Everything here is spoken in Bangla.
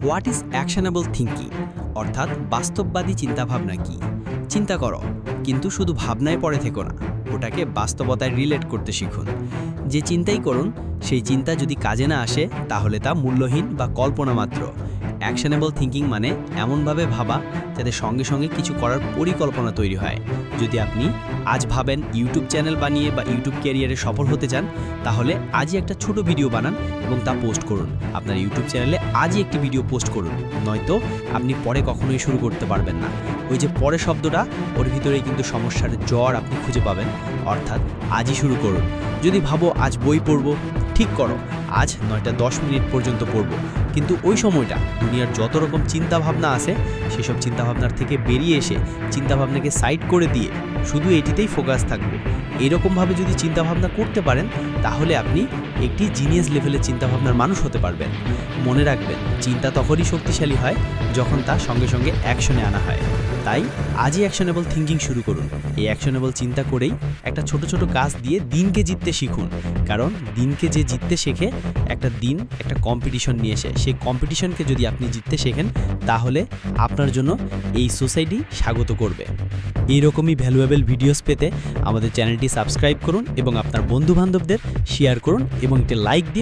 হোয়াট ইজ অ্যাকশনেবল থিঙ্কিং অর্থাৎ বাস্তববাদী চিন্তাভাবনা কি? চিন্তা করো, কিন্তু শুধু ভাবনায় পড়ে থেকো না, ওটাকে বাস্তবতায় রিলেট করতে শিখুন। যে চিন্তাই করুন, সেই চিন্তা যদি কাজে না আসে তাহলে তা মূল্যহীন বা কল্পনা মাত্র। অ্যাকশনেবল থিঙ্কিং মানে এমনভাবে ভাবা যাতে সঙ্গে সঙ্গে কিছু করার পরিকল্পনা তৈরি হয়। যদি আপনি আজ ভাবেন ইউটিউব চ্যানেল বানিয়ে বা ইউটিউব ক্যারিয়ারে সফল হতে চান, তাহলে আজই একটা ছোট ভিডিও বানান এবং তা পোস্ট করুন। আপনার ইউটিউব চ্যানেলে আজই একটি ভিডিও পোস্ট করুন, নয়তো আপনি পরে কখনোই শুরু করতে পারবেন না। ওই যে পরে শব্দটা, ওর ভিতরেই কিন্তু সমস্যার জড় আপনি খুঁজে পাবেন। অর্থাৎ আজই শুরু করুন। যদি ভাবো আজ বই পড়ব, ঠিক করো আজ 9টা 10 মিনিট পর্যন্ত পড়ব, কিন্তু ওই সময়টা দুনিয়ার যত রকম চিন্তাভাবনা আছে সেসব চিন্তাভাবনার থেকে বেরিয়ে এসে চিন্তাভাবনাকে সাইড করে দিয়ে শুধু এটিতেই ফোকাস থাকবে। এরকমভাবে যদি চিন্তাভাবনা করতে পারেন, তাহলে আপনি একটি জিনিয়াস লেভেলের চিন্তাভাবনার মানুষ হতে পারবেন। মনে রাখবেন, চিন্তা তখনই শক্তিশালী হয় যখন তা সঙ্গে সঙ্গে অ্যাকশনে আনা হয়। তাই আজই অ্যাকশনেবল থিঙ্কিং শুরু করুন। এই অ্যাকশনেবল চিন্তা করেই একটা ছোট ছোট কাজ দিয়ে দিনকে জিততে শিখুন। কারণ দিনকে যে জিততে শেখে, একটা দিন একটা কম্পিটিশন নিয়ে এসে সেই কম্পিটিশনকে যদি আপনি জিততে শেখেন, তাহলে আপনার জন্য এই সোসাইটি স্বাগত করবে। এইরকমই ভ্যালুয়েবল ভিডিওস পেতে আমাদের চ্যানেলটি সাবস্ক্রাইব করুন এবং আপনার বন্ধুবান্ধবদের শেয়ার করুন এবং একটি লাইক দিয়ে